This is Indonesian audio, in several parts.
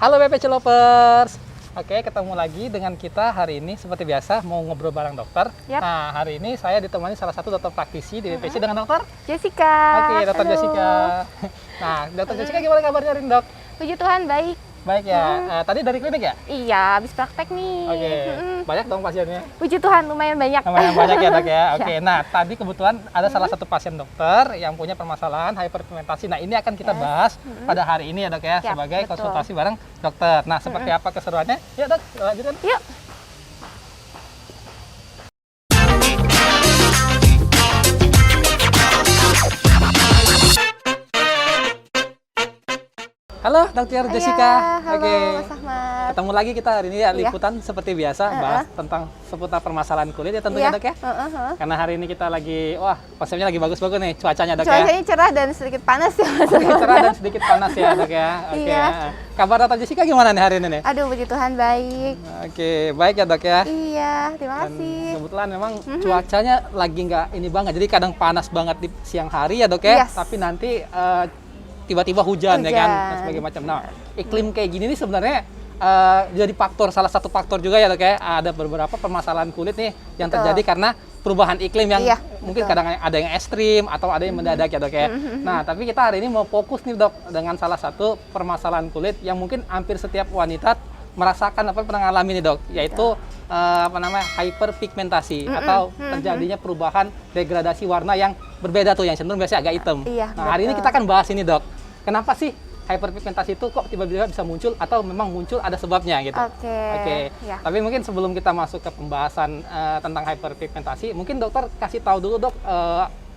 Halo BPC Lovers. Oke, ketemu lagi dengan kita hari ini seperti biasa mau ngobrol bareng dokter. Yap. Nah, hari ini saya ditemani salah satu dokter praktisi di BPC dengan dokter Jessica. Oke, dokter Halo. Jessica. Nah, dokter Jessica gimana kabarnya hari ini, Dok? Puji Tuhan baik. Baik ya. Tadi dari klinik ya? Iya, habis praktek nih. Oke. Banyak dong pasiennya? Puji Tuhan lumayan banyak. Lumayan banyak ya, Dok ya. Oke. Ya. Nah, tadi kebetulan ada salah satu pasien dokter yang punya permasalahan hyperpigmentasi. Nah, ini akan kita bahas pada hari ini ya, Dok ya, Yap, sebagai betul. konsultasi bareng dokter. Nah, seperti apa keseruannya? Yuk, Dok, lanjutkan. Yuk. Halo, Dokter Jessica. Halo, Oke. Mas Ahmad. Ketemu lagi kita hari ini ya, Iya. liputan seperti biasa bahas tentang seputar permasalahan kulit ya tentunya, Iya. Dok ya. Karena hari ini kita lagi, wah, konsepnya lagi bagus-bagus nih cuacanya, Dok ya. Cuacanya cerah dan sedikit panas ya, Mas. Oke, cerah dan sedikit panas ya, Dok ya. Oke. Iya. Kabar Dokter Jessica gimana nih hari ini nih? Aduh, puji Tuhan baik. Oke, baik ya, Dok ya. Iya, terima Dan kasih. kebetulan memang cuacanya lagi nggak ini banget, jadi kadang panas banget di siang hari ya, Dok ya. Yes. Tapi nanti tiba-tiba hujan ya kan, dan Hujan. sebagainya macam. Nah, iklim kayak gini nih sebenarnya jadi salah satu faktor juga ya, Dok ya. Ada beberapa permasalahan kulit nih yang Betul. terjadi karena perubahan iklim yang Iya, mungkin betul. kadang ada yang ekstrim atau ada yang mendadak ya, Dok ya. Nah, tapi kita hari ini mau fokus nih, Dok, dengan salah satu permasalahan kulit yang mungkin hampir setiap wanita merasakan apa pernah ngalami nih, Dok, yaitu hyperpigmentasi atau terjadinya perubahan degradasi warna yang berbeda tuh, yang cenderung biasanya agak hitam. Iya, Nah, hari ini betul. kita akan bahas ini, Dok. Kenapa sih hyperpigmentasi itu kok tiba-tiba bisa muncul atau memang muncul ada sebabnya gitu? Oke. Oke. Ya. Tapi mungkin sebelum kita masuk ke pembahasan tentang hyperpigmentasi, mungkin dokter kasih tahu dulu, Dok,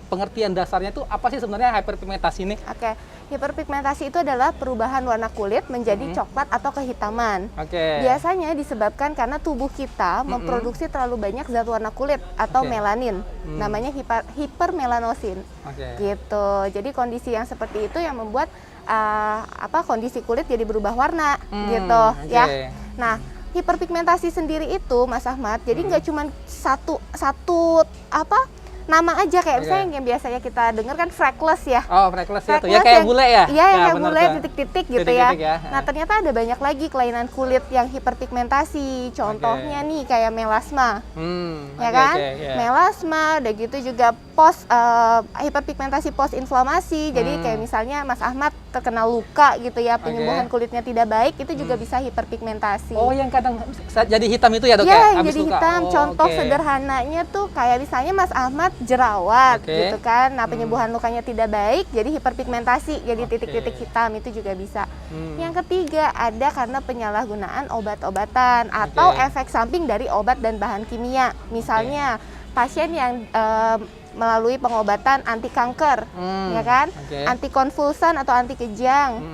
pengertian dasarnya itu apa sih sebenarnya hyperpigmentasi ini? Oke, hiperpigmentasi itu adalah perubahan warna kulit menjadi coklat atau kehitaman. Oke. Biasanya disebabkan karena tubuh kita memproduksi terlalu banyak zat warna kulit atau Oke. melanin, namanya hipermelanosin. Oke. Gitu. Jadi kondisi yang seperti itu yang membuat kondisi kulit jadi berubah warna, gitu Oke. ya. Nah, hiperpigmentasi sendiri itu, Mas Ahmad, jadi nggak cuma satu nama aja kayak Oke. misalnya yang biasanya kita dengar kan freckles ya. Oh, freckles ya tuh. Ya Freckles kayak yang- bule ya? Iya, yang kayak bener bule tuh. titik-titik gitu Titik-titik ya. Nah, ternyata ada banyak lagi kelainan kulit yang hiperpigmentasi. Contohnya nih kayak melasma. Ya Oke, kan? oke, ya. Melasma, udah gitu juga hiperpigmentasi post inflamasi. Jadi kayak misalnya Mas Ahmad terkena luka gitu ya, penyembuhan kulitnya tidak baik, itu juga bisa hiperpigmentasi. Oh, yang kadang jadi hitam itu ya, Dok Iya, ya? yang Habis jadi luka. hitam. Oh, Contoh oke. sederhananya tuh kayak misalnya Mas Ahmad jerawat Oke. gitu kan. Nah, penyembuhan lukanya tidak baik, jadi hiperpigmentasi, jadi Oke. titik-titik hitam itu juga bisa. Yang ketiga ada karena penyalahgunaan obat-obatan atau Oke. efek samping dari obat dan bahan kimia. Misalnya pasien yang melalui pengobatan anti kanker, ya kan? Oke. Anti konvulsan atau anti kejang.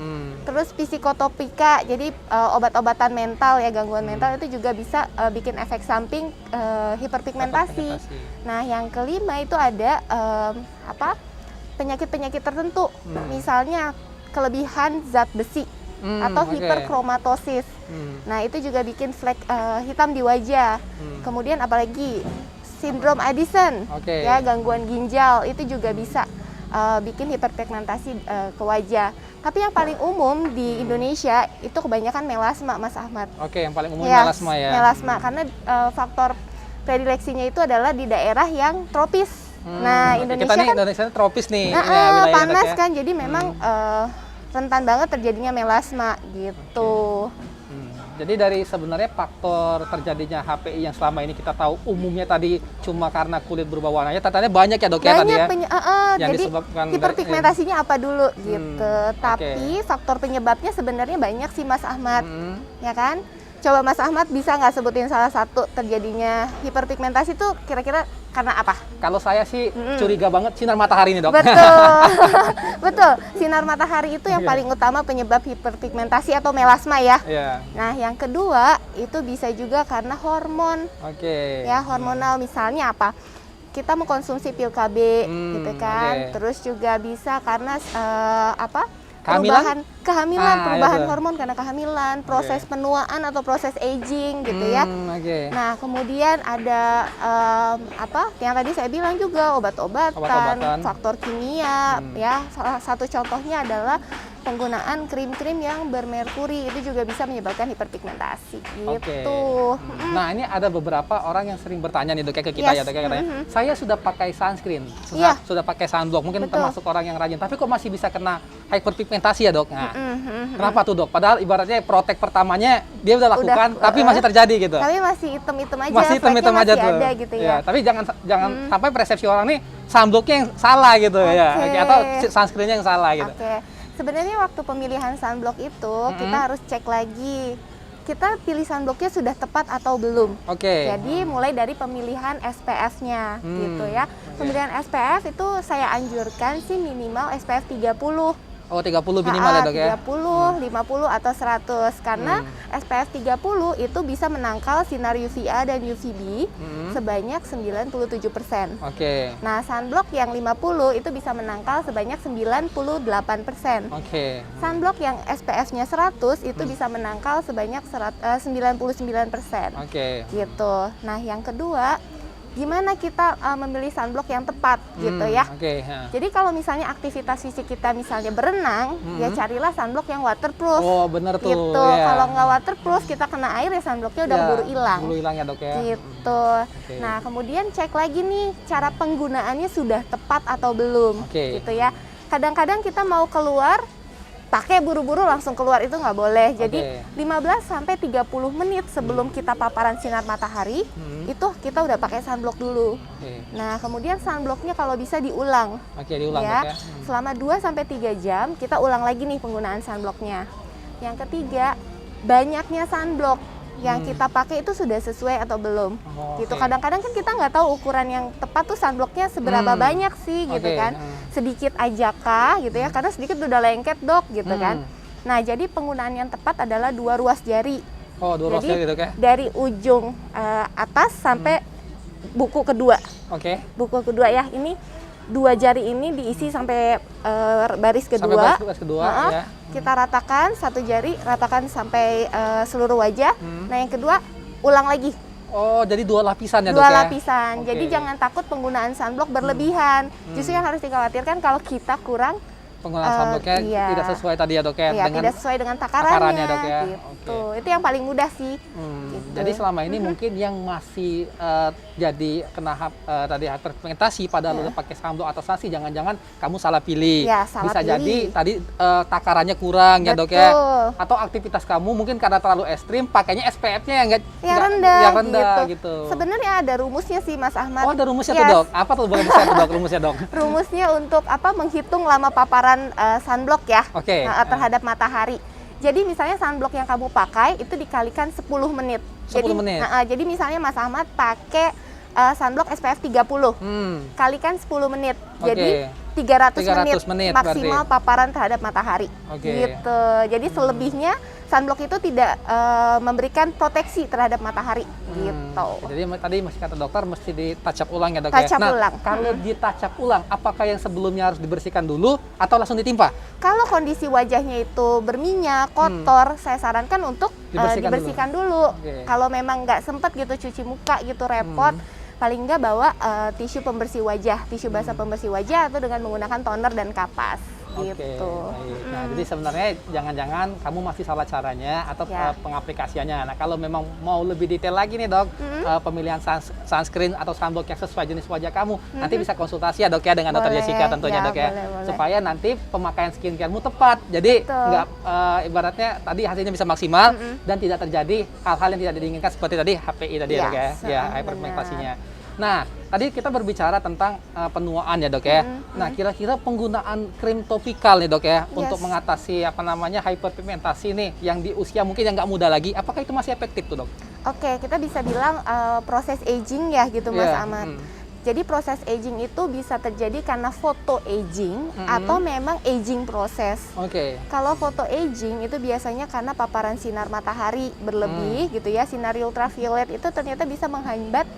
Terus psikotopika, jadi obat-obatan mental ya, gangguan mental itu juga bisa bikin efek samping hiperpigmentasi. Nah, yang kelima itu ada penyakit-penyakit tertentu, misalnya kelebihan zat besi atau oke. hiperkromatosis. Nah, itu juga bikin flek hitam di wajah. Kemudian apalagi sindrom Addison, Oke. ya gangguan ginjal itu juga bisa bikin hiperpigmentasi ke wajah. Tapi yang paling umum di Indonesia itu kebanyakan melasma, Mas Ahmad. Oke, yang paling umum Ya, melasma ya. melasma, karena faktor predileksinya itu adalah di daerah yang tropis. Nah, Oke, Indonesia kita nih kan Indonesia tropis nih. nah, ya, wilayahnya, Dok, panas ya. kan, jadi memang rentan banget terjadinya melasma gitu. Jadi dari sebenarnya faktor terjadinya HPI yang selama ini kita tahu umumnya tadi cuma karena kulit berubah warnanya, ternyata banyak ya, Dok ya, tadi ya. Yang Jadi disebabkan dari- hiperpigmentasinya apa dulu gitu. oke. Tapi faktor penyebabnya sebenarnya banyak sih, Mas Ahmad, ya kan? Coba Mas Ahmad bisa nggak sebutin salah satu terjadinya hiperpigmentasi itu kira-kira karena apa? Kalau saya sih curiga banget sinar matahari ini, Dok. Betul, betul. Sinar matahari itu yang Iya. paling utama penyebab hiperpigmentasi atau melasma ya. Iya. Nah, yang kedua itu bisa juga karena hormon, Oke. ya hormonal. Misalnya apa? Kita mengkonsumsi pil KB, gitu kan. oke. Terus juga bisa karena Kehamilan? perubahan itu. hormon karena kehamilan, proses penuaan atau proses aging gitu ya. Oke. Nah, kemudian ada yang tadi saya bilang juga obat-obatan, Obat-obatan. faktor kimia ya. Salah satu contohnya adalah penggunaan krim-krim yang bermerkuri itu juga bisa menyebabkan hiperpigmentasi Oke. gitu. Nah, ini ada beberapa orang yang sering bertanya nih dok ya ke kita ya Yes. dok ya, katanya, saya sudah pakai sunscreen, Iya. sudah pakai sunblock, mungkin Betul. termasuk orang yang rajin, tapi kok masih bisa kena hyperpigmentasi ya dok? Nah, Mhm. kenapa tuh dok? Padahal ibaratnya protek pertamanya dia udah lakukan, tapi masih terjadi gitu. Tapi masih hitam-hitam aja, Masih hitam-hitam fleknya aja masih tuh. ada gitu ya. Tapi jangan sampai persepsi orang nih sunblocknya yang salah gitu ya, Oke. atau sunscreennya yang salah gitu. Oke, sebenarnya waktu pemilihan sunblock itu kita harus cek lagi kita pilih sunblocknya sudah tepat atau belum. Oke. Jadi mulai dari pemilihan SPF-nya gitu ya. Pemilihan SPF itu saya anjurkan sih minimal SPF 30. Oh, 30 minimal ya dok ya? 30, 50 atau 100 karena SPF 30 itu bisa menangkal sinar UVA dan UVB sebanyak 97%. Oke. Nah, sunblock yang 50 itu bisa menangkal sebanyak 98%. Oke. Sunblock yang SPF-nya 100 itu bisa menangkal sebanyak 99%. Oke. Gitu. Nah, yang kedua, gimana kita memilih sunblock yang tepat gitu ya. Oke. Ya. Jadi kalau misalnya aktivitas fisik kita misalnya berenang, ya carilah sunblock yang waterproof. Oh, bener tuh. Gitu. Ya. Kalau nggak waterproof, kita kena air ya sunblocknya udah Ya, keburu hilang. Keburu hilang ya dok ya. Gitu. Oke. Nah, kemudian cek lagi nih cara penggunaannya sudah tepat atau belum. Oke. Gitu ya. Kadang-kadang kita mau keluar pakai buru-buru langsung keluar itu nggak boleh. Jadi 15 sampai 30 menit sebelum kita paparan sinar matahari itu kita udah pakai sunblock dulu. Oke. Nah, kemudian sunblocknya kalau bisa diulang. Oke, diulang Ya. dok ya. Selama 2 sampai 3 jam kita ulang lagi nih penggunaan sunblocknya. Yang ketiga, banyaknya sunblock yang kita pakai itu sudah sesuai atau belum. Oh, Gitu. oke. Kadang-kadang kan kita nggak tahu ukuran yang tepat tuh sunblocknya seberapa banyak sih gitu Oke, kan. Sedikit aja kah gitu ya, karena sedikit udah lengket dok gitu kan. Nah, jadi penggunaan yang tepat adalah 2 ruas jari. Oh, 2 ruas jari dok ya. Dari ujung atas sampai buku kedua. Oke. Buku kedua ya, ini 2 jari ini diisi sampai baris Sampai kedua. baris kedua ya. Kita ratakan 1 jari, ratakan sampai seluruh wajah. Nah, yang kedua ulang lagi. Oh, jadi 2 lapisan ya 2 dok ya? lapisan. Oke. Jadi jangan takut penggunaan sunblock berlebihan. Justru yang harus dikhawatirkan kalau kita kurang Penggunaan sunblocknya iya. tidak sesuai tadi ya dok ya? ya, tidak sesuai dengan takarannya dok ya? gitu. Itu yang paling mudah sih. Gitu. Jadi selama ini mungkin yang masih jadi kena tadi hyperpigmentasi pada udah pakai sunblock atau sanksi, jangan-jangan kamu salah pilih. Ya, salah Bisa pilih. jadi tadi takarannya kurang ya dok ya? Betul. Atau aktivitas kamu mungkin karena terlalu ekstrim pakainya SPF-nya yang Yang rendah gitu. gitu. Sebenarnya ada rumusnya sih Mas Ahmad. Oh, ada rumusnya tuh Yes. dok? Apa tuh boleh bisa tuh dok rumusnya dok? Rumusnya untuk menghitung lama paparan sunblock ya Oke. terhadap matahari. Jadi misalnya sunblock yang kamu pakai itu dikalikan 10 menit. 10 menit. Jadi misalnya Mas Ahmad pakai sunblock SPF 30. Kalikan 10 menit. Oke. Jadi 300 menit maksimal paparan terhadap matahari. Oke. Gitu. Jadi selebihnya sunblock itu tidak memberikan proteksi terhadap matahari gitu. Jadi tadi masih kata dokter mesti ditacap ulang ya dok Tacap ya? Nah, ulang. kalau ditacap ulang, apakah yang sebelumnya harus dibersihkan dulu atau langsung ditimpa? Kalau kondisi wajahnya itu berminyak, kotor, saya sarankan untuk dibersihkan dulu. Oke. Kalau memang nggak sempet gitu cuci muka gitu repot, paling nggak bawa tisu pembersih wajah, tisu basah pembersih wajah atau dengan menggunakan toner dan kapas. Oke, Gitu. baik. Nah, jadi sebenarnya jangan-jangan kamu masih salah caranya atau Ya. pengaplikasiannya. Nah, kalau memang mau lebih detail lagi nih dok, pemilihan sunscreen atau sunblock yang sesuai jenis wajah kamu, nanti bisa konsultasi ya dok ya dengan dokter Boleh, Jessica tentunya ya, dok ya, boleh. supaya nanti pemakaian skincaremu tepat. Jadi Betul. nggak ibaratnya tadi hasilnya bisa maksimal dan tidak terjadi hal-hal yang tidak diinginkan seperti tadi HPI tadi ya Ya, dok ya, ya benar. hyperpigmentasinya. Nah, tadi kita berbicara tentang penuaan ya dok ya. Nah, kira-kira penggunaan krim topikal nih dok ya untuk mengatasi hyperpigmentasi nih yang di usia mungkin yang nggak muda lagi, apakah itu masih efektif tuh dok? Oke, kita bisa bilang proses aging ya gitu Mas Iya, Ahmad. Jadi proses aging itu bisa terjadi karena photo aging atau memang aging proses. Oke. Kalau photo aging itu biasanya karena paparan sinar matahari berlebih gitu ya, sinar ultraviolet itu ternyata bisa menghambat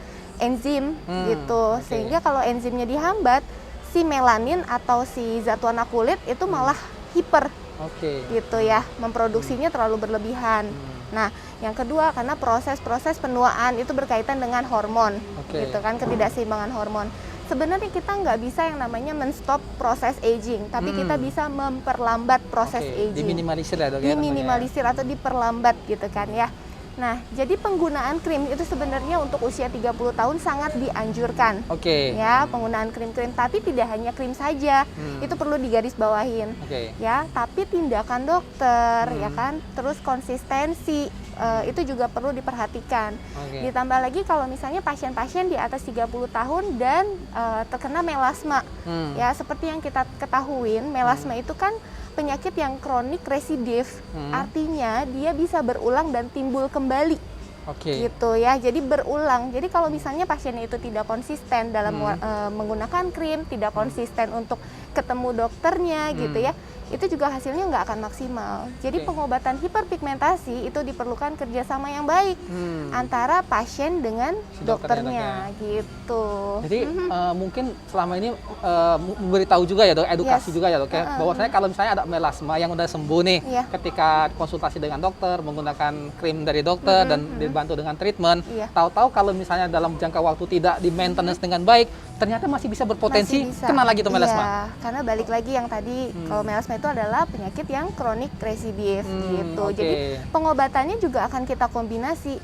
enzim gitu. Sehingga kalau enzimnya dihambat, si melanin atau si zat warna kulit itu malah hiper Oke. gitu ya, memproduksinya terlalu berlebihan. Nah, yang kedua karena proses-proses penuaan itu berkaitan dengan hormon, Oke. gitu kan, ketidakseimbangan hormon. sebenarnya kita nggak bisa yang namanya men-stop proses aging, tapi kita bisa memperlambat proses aging. Diminimalisir ya dok ya? Diminimalisir atau diperlambat gitu kan ya. Nah, jadi penggunaan krim itu sebenarnya untuk usia 30 tahun sangat dianjurkan. Ya, penggunaan krim-krim, tapi tidak hanya krim saja. Itu perlu digarisbawahin. Ya, tapi tindakan dokter ya kan, terus konsistensi itu juga perlu diperhatikan. Ditambah lagi kalau misalnya pasien-pasien di atas 30 tahun dan terkena melasma. Ya, seperti yang kita ketahuin, melasma itu kan penyakit yang kronik residif, artinya dia bisa berulang dan timbul kembali, gitu ya. Jadi berulang. Jadi kalau misalnya pasiennya itu tidak konsisten dalam menggunakan krim, tidak konsisten untuk ketemu dokternya, gitu ya, itu juga hasilnya nggak akan maksimal. Jadi pengobatan hiperpigmentasi itu diperlukan kerjasama yang baik antara pasien dengan dokternya, gitu. Jadi mungkin selama ini memberitahu juga ya dok, edukasi juga ya dok ya, bahwasanya kalau misalnya ada melasma yang udah sembuh nih, ketika konsultasi dengan dokter, menggunakan krim dari dokter dan dibantu dengan treatment, tahu-tahu kalau misalnya dalam jangka waktu tidak di maintenance dengan baik, ternyata masih bisa berpotensi kena lagi tuh melasma. Karena balik lagi yang tadi, kalau melasma itu adalah penyakit yang kronik residif gitu. Jadi pengobatannya juga akan kita kombinasi.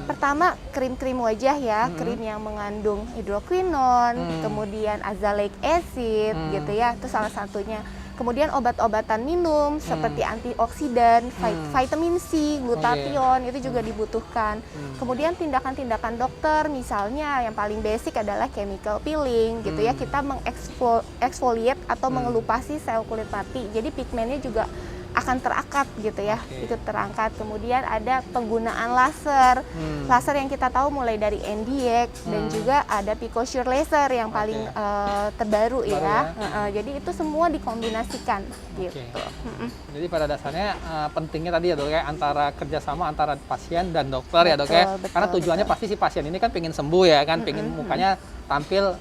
Pertama krim-krim wajah ya, krim yang mengandung hidroquinon, kemudian azelaic acid gitu ya, itu salah satunya. Kemudian obat-obatan minum seperti antioksidan, vitamin C, glutathione itu juga dibutuhkan. Kemudian tindakan-tindakan dokter, misalnya yang paling basic adalah chemical peeling gitu ya. Kita mengeksfoliate atau mengelupasi sel kulit mati. Jadi pigmennya juga akan terangkat gitu ya, ikut terangkat. Kemudian ada penggunaan laser, laser yang kita tahu mulai dari NDX dan juga ada Picosure laser yang paling terbaru ya. Jadi itu semua dikombinasikan gitu. Jadi pada dasarnya pentingnya tadi ya dok ya, antara kerjasama antara pasien dan dokter ya dok ya, karena tujuannya pasti si pasien ini kan pengen sembuh ya kan, pengen mukanya tampil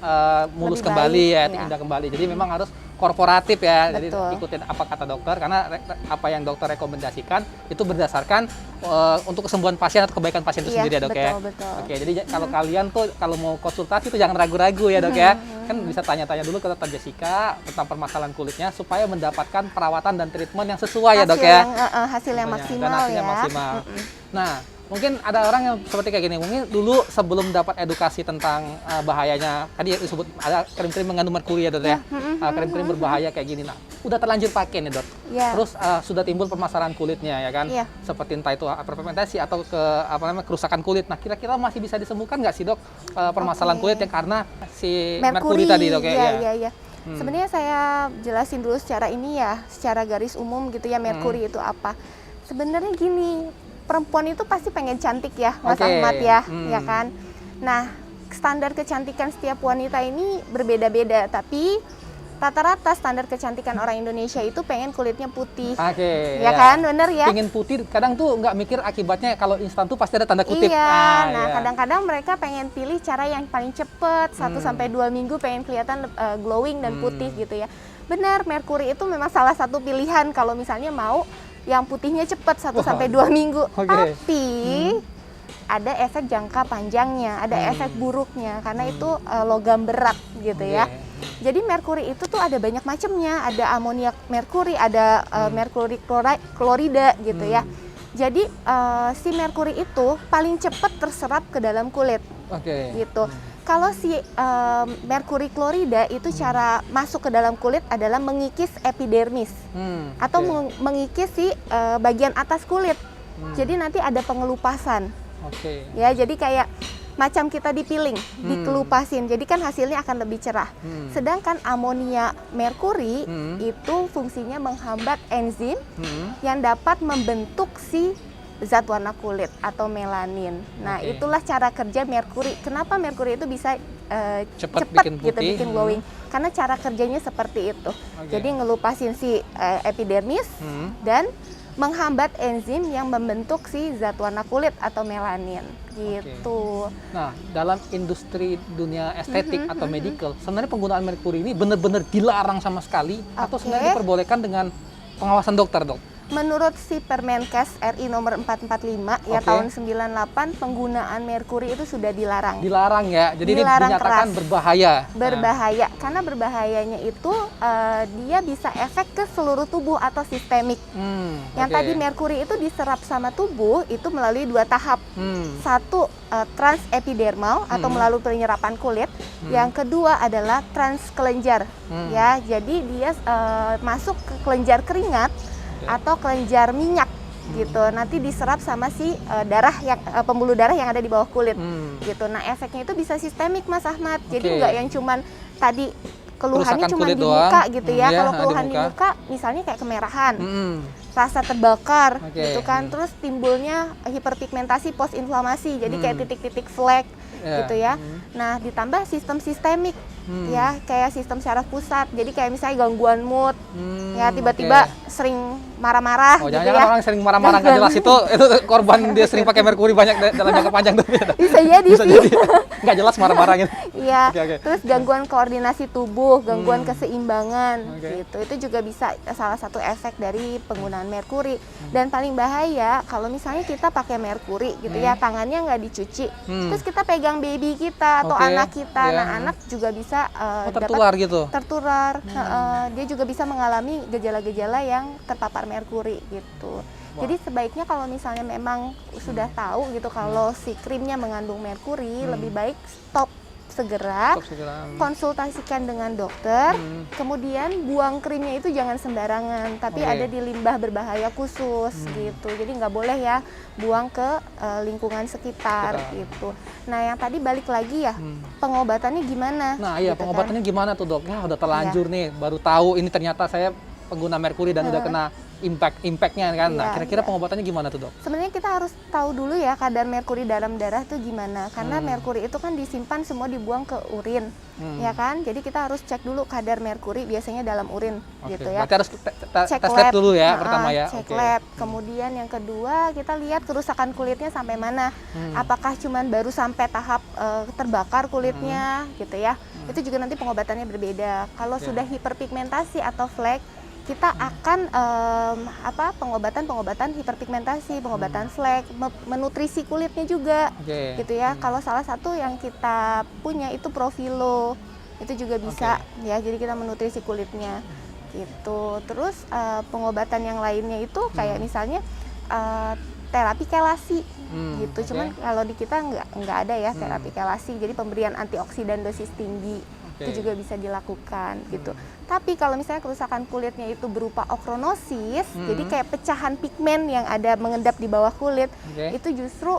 mulus kembali ya, indah kembali. Jadi memang harus korporatif ya, jadi ikutin apa kata dokter, karena apa yang dokter rekomendasikan itu berdasarkan untuk kesembuhan pasien atau kebaikan pasien itu sendiri ya dok ya. Jadi kalau kalian tuh kalau mau konsultasi tuh jangan ragu-ragu ya dok ya, kan bisa tanya-tanya dulu ke dokter Jessica tentang permasalahan kulitnya supaya mendapatkan perawatan dan treatment yang sesuai ya dok ya. Hasil yang maksimal dan hasilnya maksimal. Nah, mungkin ada orang yang seperti kayak gini, mungkin dulu sebelum dapat edukasi tentang bahayanya, tadi disebut ada krim-krim mengandung merkuri ya dok ya, krim-krim berbahaya kayak gini, nah udah terlanjur pakai nih dok, terus sudah timbul permasalahan kulitnya ya kan, seperti entah itu hiperpigmentasi atau kerusakan kulit. Nah kira-kira masih bisa disembuhkan nggak sih dok permasalahan kulit yang karena si merkuri tadi dok ya? Sebenarnya saya jelasin dulu secara ini ya, secara garis umum gitu ya, merkuri itu apa. Sebenarnya gini, perempuan itu pasti pengen cantik ya, Mas Ahmad ya, ya kan. Nah, standar kecantikan setiap wanita ini berbeda-beda, tapi rata-rata standar kecantikan orang Indonesia itu pengen kulitnya putih, ya kan, bener ya. Pengen putih, kadang tuh nggak mikir akibatnya kalau instan tuh pasti ada tanda kutip. Kadang-kadang mereka pengen pilih cara yang paling cepet, 1-2 minggu pengen kelihatan glowing dan putih gitu ya. Benar, merkuri itu memang salah satu pilihan kalau misalnya mau yang putihnya cepat 1-2 minggu, tapi ada efek jangka panjangnya, ada efek buruknya karena itu logam berat gitu ya. Jadi merkuri itu tuh ada banyak macamnya, ada amoniak merkuri, ada merkuri klorida gitu ya. Jadi si merkuri itu paling cepat terserap ke dalam kulit, gitu. Kalau si merkuri klorida itu cara masuk ke dalam kulit adalah mengikis epidermis atau mengikis si bagian atas kulit. Jadi nanti ada pengelupasan. Ya, jadi kayak macam kita dipiling, dikelupasin. Jadi kan hasilnya akan lebih cerah. Sedangkan amonia merkuri itu fungsinya menghambat enzim yang dapat membentuk si zat warna kulit atau melanin. Nah, itulah cara kerja merkuri. Kenapa merkuri itu bisa cepat bikin glowing? Karena cara kerjanya seperti itu. Jadi ngelupasin si epidermis dan menghambat enzim yang membentuk si zat warna kulit atau melanin gitu. Nah, dalam industri dunia estetik atau medical, sebenarnya penggunaan merkuri ini benar-benar dilarang sama sekali atau sebenarnya diperbolehkan dengan pengawasan dokter, dok? Menurut si Permenkes RI nomor 445 ya Oke. tahun 98, penggunaan merkuri itu sudah dilarang. Dilarang ya. Jadi Dilarang ini dinyatakan keras. berbahaya. Berbahaya karena berbahayanya itu dia bisa efek ke seluruh tubuh atau sistemik. Yang oke. tadi merkuri itu diserap sama tubuh itu melalui 2 tahap. Satu transepidermal atau melalui penyerapan kulit. Yang kedua adalah transkelenjar. Ya, jadi dia masuk ke kelenjar keringat atau kelenjar minyak gitu. Nanti diserap sama si darah yang pembuluh darah yang ada di bawah kulit gitu. Nah, efeknya itu bisa sistemik Mas Ahmad. Jadi Oke. nggak yang cuman tadi keluhannya Kerusakan cuma kulit di muka doang. gitu ya. Iya, Kalau di keluhan di muka. muka misalnya kayak kemerahan, Mm-mm. rasa terbakar Oke. gitu kan. Terus timbulnya hiperpigmentasi post inflamasi. Jadi kayak titik-titik flek Ya. gitu ya. Nah, ditambah sistem sistemik ya, kayak sistem syaraf pusat. Jadi kayak misalnya gangguan mood, ya tiba-tiba Oke. sering marah-marah Oh, gitu jangan-jangan ya. orang sering marah-marah nggak jelas itu korban dia sering pakai merkuri banyak dalam jangka panjang tuh. Bisa jadi Bisa sih. jadi nggak jelas marah-marah gitu. Iya. Oke. Terus gangguan koordinasi tubuh, gangguan keseimbangan Oke. gitu. Itu juga bisa salah satu efek dari penggunaan merkuri. Dan paling bahaya kalau misalnya kita pakai merkuri gitu ya, tangannya nggak dicuci. Terus kita pegang baby kita atau Oke. anak kita. Iya. Nah, anak juga bisa Oh, dapat tertular gitu. tertular. Dia juga bisa mengalami gejala-gejala yang terpapar merkuri gitu. Jadi sebaiknya kalau misalnya memang sudah tahu gitu kalau si krimnya mengandung merkuri, lebih baik stop segera, Stop segera. konsultasikan dengan dokter, kemudian buang krimnya itu jangan sembarangan, tapi Oke. ada di limbah berbahaya khusus gitu. Jadi nggak boleh ya buang ke lingkungan sekitar gitu. Nah, yang tadi balik lagi ya, pengobatannya gimana? Nah, iya gitu kan. pengobatannya gimana tuh, Dok? Ya udah terlanjur nih, baru tahu ini ternyata saya pengguna merkuri dan udah kena impact-nya kan. Nah, Iya, kira-kira iya. pengobatannya gimana tuh, Dok? Sebenarnya kita harus tahu dulu ya kadar merkuri dalam darah itu gimana, karena merkuri itu kan disimpan semua dibuang ke urin, ya kan? Jadi kita harus cek dulu kadar merkuri biasanya dalam urin, Oke, gitu ya. berarti harus Cek tes lab dulu ya Nah, pertama ya. Cek Oke. lab. Kemudian yang kedua kita lihat kerusakan kulitnya sampai mana. Apakah cuman baru sampai tahap terbakar kulitnya, gitu ya? Itu juga nanti pengobatannya berbeda. Kalau sudah hiperpigmentasi atau flek, kita akan pengobatan hiperpigmentasi, pengobatan flek, menutrisi kulitnya juga, Oke. gitu ya. Kalau salah satu yang kita punya itu Profilo, itu juga bisa ya. Jadi kita menutrisi kulitnya, gitu. Terus pengobatan yang lainnya itu kayak misalnya terapi kelasi, gitu. oke. Cuman kalau di kita nggak ada ya terapi kelasi. Jadi pemberian antioksidan dosis tinggi. Oke. Itu juga bisa dilakukan gitu. Tapi kalau misalnya kerusakan kulitnya itu berupa okronosis, jadi kayak pecahan pigmen yang ada mengendap di bawah kulit, Oke. itu justru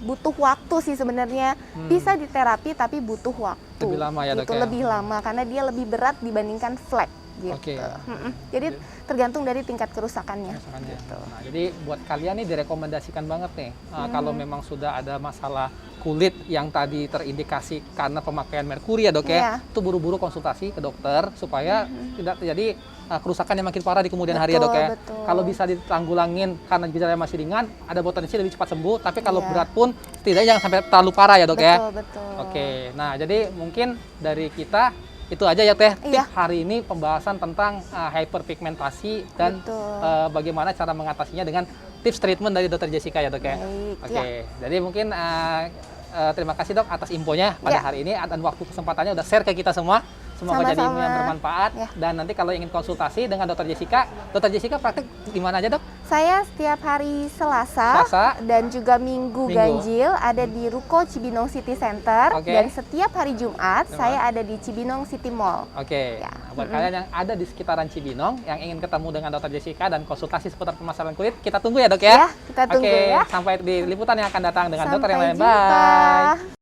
butuh waktu sih sebenarnya. Bisa diterapi tapi butuh waktu. Lebih lama ya, Dok, gitu, ya? lebih lama karena dia lebih berat dibandingkan flek gitu. Oke. Jadi tergantung dari tingkat kerusakannya. Kerusakannya. Gitu. Nah, jadi buat kalian nih direkomendasikan banget nih kalau memang sudah ada masalah kulit yang tadi terindikasi karena pemakaian merkuri ya, Dok Iya. ya, itu buru-buru konsultasi ke dokter supaya tidak terjadi kerusakan yang makin parah di kemudian hari ya, Dok ya. Betul. Kalau bisa ditanggulangin karena gejalanya masih ringan, ada potensi lebih cepat sembuh, tapi kalau Iya. berat pun setidaknya jangan sampai terlalu parah ya, Dok ya. Betul. Oke, nah jadi mungkin dari kita itu aja ya Teh, Iya. tip hari ini pembahasan tentang hyperpigmentasi dan Betul. bagaimana cara mengatasinya dengan tips treatment dari Dr. Jessica ya, Dok ya. Baik, Oke, jadi mungkin terima kasih, Dok, atas infonya pada Ya. hari ini dan waktu kesempatannya udah share ke kita semua. Semoga jadi ilmu yang Sama-sama. bermanfaat. Ya. Dan nanti kalau ingin konsultasi dengan Dr. Jessica praktek di mana aja, Dok? Saya setiap hari Selasa, Selasa. dan juga Minggu Minggu. ganjil ada di Ruko Cibinong City Center. Oke. Dan setiap hari Jumat saya ada di Cibinong City Mall. Oke, Ya. nah, buat kalian yang ada di sekitaran Cibinong yang ingin ketemu dengan Dr. Jessica dan konsultasi seputar permasalahan kulit, kita tunggu ya, Dok ya. Ya, kita tunggu Oke, ya. sampai di liputan yang akan datang dengan dokter yang Sampai lain. jumpa. Bye.